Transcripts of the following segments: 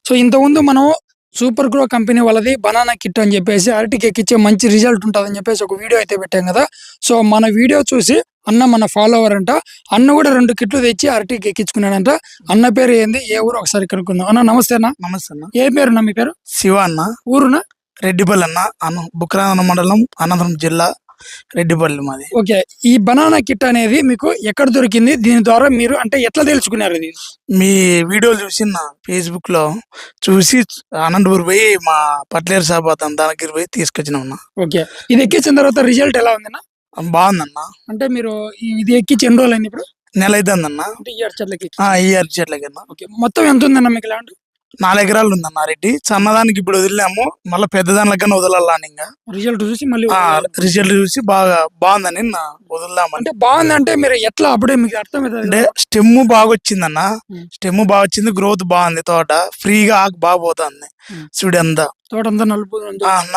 So ఇంతకుముందు మనం super grow company వాళ్ళది బనానా కిట్ అని చెప్పేసి అరటికి ఎక్కిచ్చే మంచి రిజల్ట్ ఉంటుందని చెప్పేసి ఒక వీడియో అయితే పెట్టాం కదా. సో మన వీడియో చూసి అన్న మన ఫాలోవర్ అంట. అన్న కూడా 2 కిట్లు తెచ్చి అరటికి ఎక్కించుకున్నాడంట. అన్న పేరు ఏంది, ఏ ఊరు ఒకసారి కనుక్కుందాం. అన్న నమస్తే అన్న. నమస్తే అన్న. ఏ పేరున్నా మీ పేరు? శివ అన్న. ఊరునా? రెడ్డిపల్లి అన్న బుక్రాన మండలం అనంతపురం జిల్లా రెడ్డిపల్లి మాది. ఓకే, ఈ బనానా కిట్ అనేది మీకు ఎక్కడ దొరికింది? దీని ద్వారా మీరు అంటే ఎట్లా తెలుసుకున్నారు ఇది? మీ వీడియోలు చూసి నా ఫేస్బుక్ లో చూసి అనంతపురం పోయి మా పట్లేరు షాప్ అతను దానికి పోయి తీసుకొచ్చినాం అన్న. ఓకే, ఇది ఎక్కించిన తర్వాత రిజల్ట్ ఎలా ఉందన్న? బాగుందన్న. అంటే మీరు ఇది ఎక్కించి ఎన్ని రోజులు అయింది ఇప్పుడు? నెల అవుతుందన్న. అంటే ఈ చెట్లకి ఈ అరటి చెట్లకి అన్న. ఓకే, మొత్తం ఎంత ఉందన్న మీకు ల్యాండ్? 4 ఎకరాలు ఉందన్న రెడ్డి. సన్నదానికి ఇప్పుడు వదిలినాము, మళ్ళీ పెద్ద దానికన్నా వదలాలని ఇంకా రిజల్ట్ చూసి మళ్ళీ రిజల్ట్ చూసి వబాగుందని వదులుదామని. అంటే బాగుందంటే మీరు ఎట్లా అప్పుడే మీకు అర్థమవుతుంది అంటే స్టెమ్ బాగా వచ్చిందన్న. స్టెమ్ బాగా వచ్చింది, గ్రోత్ బాగుంది, తోట ఫ్రీగా ఆకు బాగా పోతుంది. చూడు అంతా తోట అంతా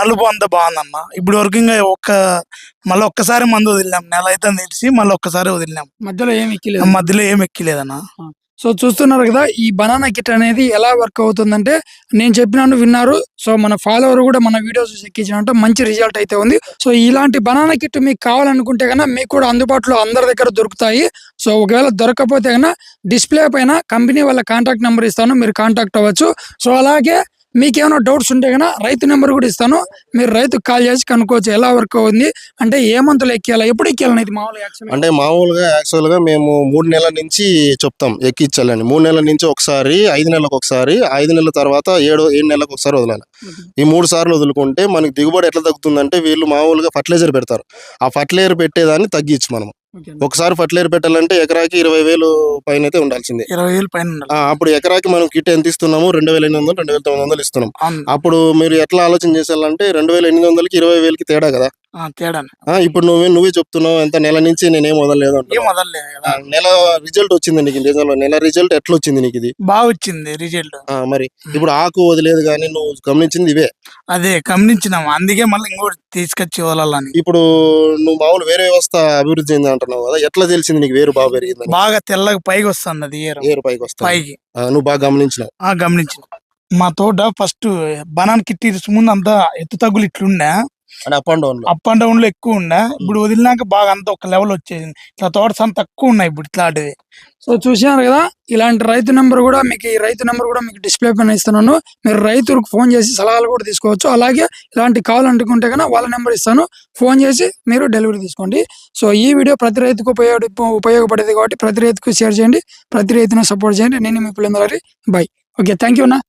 నలుపు అంతా బాగుందన్న. ఇప్పుడు వరకు ఇంకా మళ్ళీ ఒక్కసారి మందు వదిలినాం. నెల అయితే తెలిసి మళ్ళీ ఒక్కసారి వదిలినాం. మధ్యలో ఏం ఎక్కిలేదన్న. సో చూస్తున్నారు కదా, ఈ బనానా కిట్ అనేది ఎలా వర్క్ అవుతుందంటే నేను చెప్పినాను విన్నారు. సో మన ఫాలోవర్ కూడా మన వీడియోస్ ఎక్కించినట్టు మంచి రిజల్ట్ అయితే ఉంది. సో ఇలాంటి బనానా కిట్ మీకు కావాలనుకుంటే కన్నా మీకు కూడా అందుబాటులో అందరి దగ్గర దొరుకుతాయి. సో ఒకవేళ దొరకకపోతే కన్నా డిస్ప్లే పైన కంపెనీ వాళ్ళ కాంటాక్ట్ నెంబర్ ఇస్తాను, మీరు కాంటాక్ట్ అవ్వచ్చు. సో అలాగే మీకు ఏమైనా డౌట్స్ ఉంటే కన్నా రైతు నెంబర్ కూడా ఇస్తాను, మీరు రైతుకు కాల్ చేసి కనుక్కోవచ్చు ఎలా వర్క్ అవుతుంది, అంటే ఏ మంతులు ఎక్కియాలా, ఎప్పుడు ఎక్కియాలని. ఇది మామూలుగా యాక్చువల్గా మేము 3 నెలల నుంచి చెప్తాం ఎక్కించాలని. 3 నెలల నుంచి ఒకసారి, 5 నెలలకు ఒకసారి, 5 నెలల తర్వాత 7 నెలలకు ఒకసారి వదలాలి. ఈ 3 సార్లు వదులుకుంటే మనకి దిగుబడి ఎట్లా తగ్గుతుందంటే, వీళ్ళు మామూలుగా ఫర్టిలైజర్ పెడతారు. ఆ ఫర్టిలైజర్ పెట్టేదాన్ని తగ్గించు మనం. ఒకసారి ఫర్టిలైజర్ పెట్టాలంటే ఎకరాకి 20,000 పైన అయితే ఉండాల్సిందే. 20,000 పైన. అప్పుడు ఎకరాకి మనం కిట్ ఎంత ఇస్తున్నాము? 2,800, 2,900 ఇస్తున్నాం. అప్పుడు మీరు ఎట్లా ఆలోచన చేసేయాలంటే 2,800కి 20,000కి తేడా కదా. ఇప్పుడు నువ్వే చెప్తున్నావు ఎంత నెల నుంచి నేనేం వదలలేదు. నెల రిజల్ట్ వచ్చింది నీకు? నెల రిజల్ట్ ఎట్లా వచ్చింది నీకు? ఇది బాగా వచ్చింది రిజల్ట్. మరి ఇప్పుడు ఆకు వదిలేదు కానీ నువ్వు గమనించింది ఇవే. అదే గమనించినాము, అందుకే మళ్ళీ ఇంకోటి తీసుకొచ్చి వదలాలని. ఇప్పుడు నువ్వు మామూలు వేరే వ్యవస్థ అభివృద్ధి చెంది అంటున్నావు కదా, ఎట్లా తెలిసింది నీకు వేరు బాగా పెరిగింది? బాగా తెల్లగా పైకి వస్తుంది, అది ఏరు పైకి వస్తుంది. పైకి నువ్వు బాగా గమనించినావు? గమనించిన. మా తోట ఫస్ట్ బనానా కిట్టి ముందు అంతా ఎత్తు తగ్గులు ఇట్లుండే, అప్ అండ్ డౌన్ లో ఎక్కువ ఉండే. ఇప్పుడు వదిలినాక బాగా అంతా ఒక లెవెల్ వచ్చేది. ఇట్లా తోటస్ అంత తక్కువ ఉన్నాయి ఇప్పుడు ఇట్లాంటివి. సో చూసారు కదా, ఇలాంటి రైతు నెంబర్ కూడా మీకు, ఈ రైతు నెంబర్ కూడా మీకు డిస్ప్లే పైన ఇస్తున్నాను. మీరు రైతులకు ఫోన్ చేసి సలహాలు కూడా తీసుకోవచ్చు. అలాగే ఇలాంటి కావాలనుకుంటే కన్నా వాళ్ళ నెంబర్ ఇస్తాను, ఫోన్ చేసి మీరు డెలివరీ తీసుకోండి. సో ఈ వీడియో ప్రతి రైతుకు ఉపయోగపడేది కాబట్టి ప్రతి రైతుకు షేర్ చేయండి, ప్రతి రైతును సపోర్ట్ చేయండి. నేను మీ పిల్లలందరి బై. ఓకే, థ్యాంక్ యూ అన్న.